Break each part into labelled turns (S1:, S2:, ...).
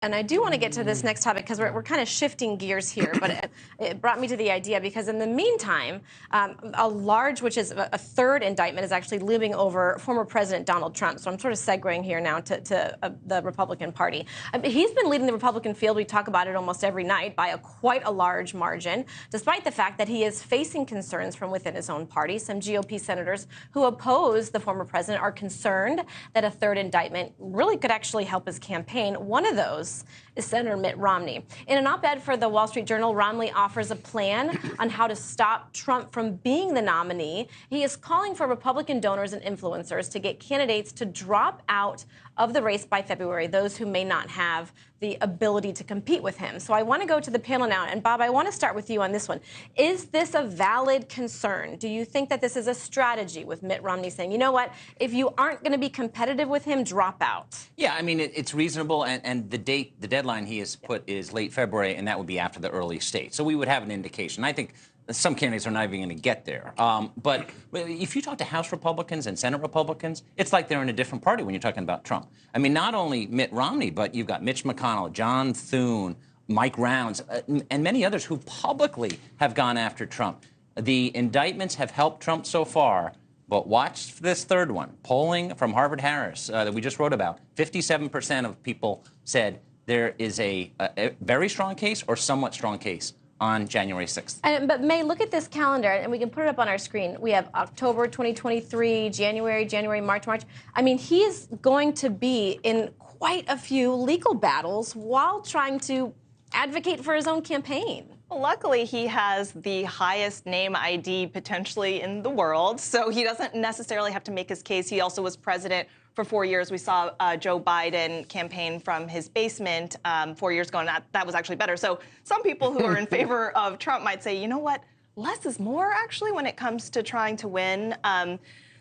S1: And I do want to get to this next topic because we're kind of shifting gears here, but it brought me to the idea because in the meantime, a large, which is a third indictment, is actually looming over former President Donald Trump. So I'm sort of segueing here now to the Republican Party. He's been leading the Republican field. We talk about it almost every night by quite a large margin, despite the fact that he is facing concerns from within his own party. Some GOP senators who oppose the former president are concerned that a third indictment really could actually help his campaign. One of those is Senator Mitt Romney. In an op-ed for the Wall Street Journal, Romney offers a plan on how to stop Trump from being the nominee. He is calling for Republican donors and influencers to get candidates to drop out of the race by February, those who may not have the ability to compete with him. So I want to go to the panel now. And Bob, I want to start with you on this one. Is this a valid concern? Do you think that this is a strategy with Mitt Romney saying, you know what, if you aren't going to be competitive with him, drop out?
S2: Yeah, I mean, it's reasonable. And the deadline he has put is late February, and that would be after the early state. So we would have an indication. I think some candidates are not even going to get there. But if you talk to House Republicans and Senate Republicans, it's like they're in a different party when you're talking about Trump. I mean, not only Mitt Romney, but you've got Mitch McConnell, John Thune, Mike Rounds, and many others who publicly have gone after Trump. The indictments have helped Trump so far, but watch this third one. Polling from Harvard-Harris that we just wrote about, 57% of people said there is a very strong case or somewhat strong case on January 6th.
S1: But May, look at this calendar, and we can put it up on our screen. We have October 2023, January, March. I mean, he is going to be in quite a few legal battles while trying to advocate for his own campaign.
S3: Well, luckily, he has the highest name ID potentially in the world, so he doesn't necessarily have to make his case. He also was president for 4 years. We saw Joe Biden campaign from his basement 4 years ago, and that was actually better. So some people who are in favor of Trump might say, you know what, less is more, actually, when it comes to trying to win.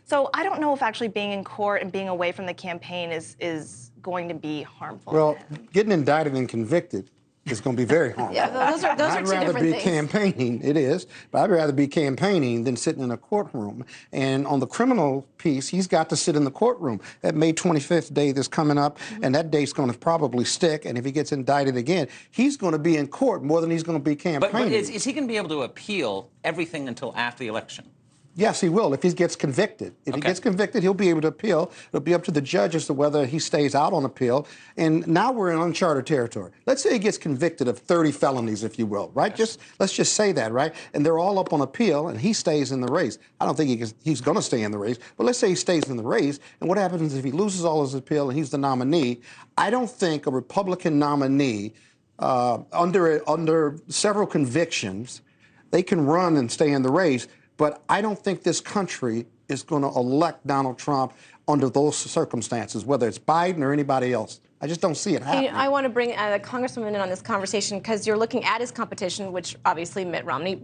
S3: So I don't know if actually being in court and being away from the campaign is going to be harmful.
S4: Well, getting indicted and convicted is going to be very harmful.
S1: Yeah, those are two different things.
S4: I'd rather be campaigning, it is, but I'd rather be campaigning than sitting in a courtroom. And on the criminal piece, he's got to sit in the courtroom. That May 25th day that's coming up, and that date's going to probably stick. And if he gets indicted again, he's going to be in court more than he's going to be campaigning.
S2: But is he going to be able to appeal everything until after the election?
S4: Yes, he will if he gets convicted. If he gets convicted, he'll be able to appeal. It'll be up to the judge as to whether he stays out on appeal. And now we're in uncharted territory. Let's say he gets convicted of 30 felonies, if you will, right?
S2: Yes.
S4: Let's just say that, right? And they're all up on appeal, and he stays in the race. I don't think he's going to stay in the race, but let's say he stays in the race. And what happens if he loses all his appeal and he's the nominee? I don't think a Republican nominee under several convictions, they can run and stay in the race. But I don't think this country is going to elect Donald Trump under those circumstances, whether it's Biden or anybody else. I just don't see it happening.
S1: I want to bring the Congresswoman in on this conversation because you're looking at his competition, which obviously Mitt Romney,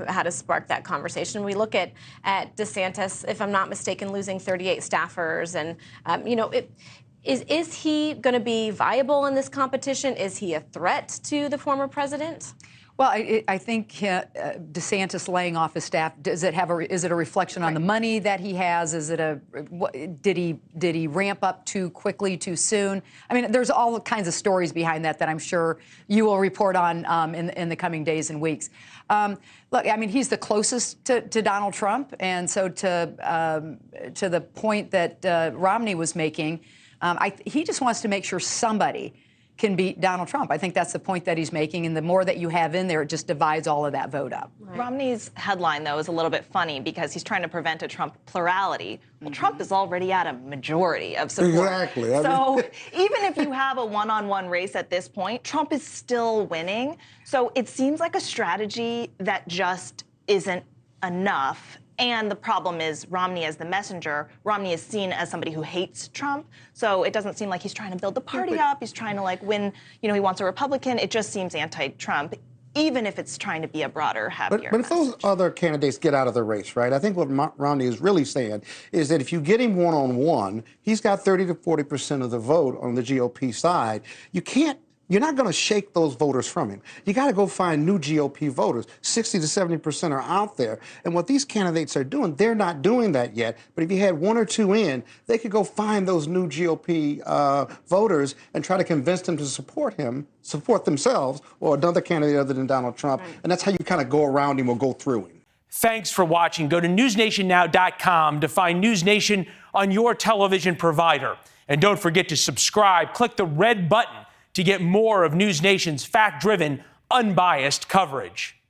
S1: had to spark that conversation. We look at DeSantis, if I'm not mistaken, losing 38 staffers, and is he going to be viable in this competition? Is he a threat to the former president?
S5: Well, I think DeSantis laying off his staff, is it a reflection on the money that he has? Is it did he ramp up too quickly, too soon? I mean, there's all kinds of stories behind that I'm sure you will report on in the coming days and weeks. Look, I mean, he's the closest to Donald Trump, and so to the point that Romney was making, he just wants to make sure somebody can beat Donald Trump. I think that's the point that he's making, and the more that you have in there, it just divides all of that vote up.
S3: Right. Romney's headline, though, is a little bit funny because he's trying to prevent a Trump plurality. Well, Trump is already at a majority of support.
S4: Exactly.
S3: So even if you have a one-on-one race at this point, Trump is still winning. So it seems like a strategy that just isn't enough. And the problem is Romney as the messenger. Romney is seen as somebody who hates Trump. So it doesn't seem like he's trying to build the party up. He's trying to win, he wants a Republican. It just seems anti-Trump, even if it's trying to be a broader, happier
S4: But if those other candidates get out of the race, right, I think what Romney is really saying is that if you get him one-on-one, he's got 30 to 40% of the vote on the GOP side. You can't you're not going to shake those voters from him. You got to go find new GOP voters. 60 to 70% are out there. And what these candidates are doing, they're not doing that yet. But if you had one or two in, they could go find those new GOP voters and try to convince them to support themselves or another candidate other than Donald Trump. Right. And that's how you kind of go around him or go through him.
S6: Thanks for watching. Go to newsnationnow.com to find NewsNation on your television provider. And don't forget to subscribe. Click the red button to get more of NewsNation's fact-driven, unbiased coverage.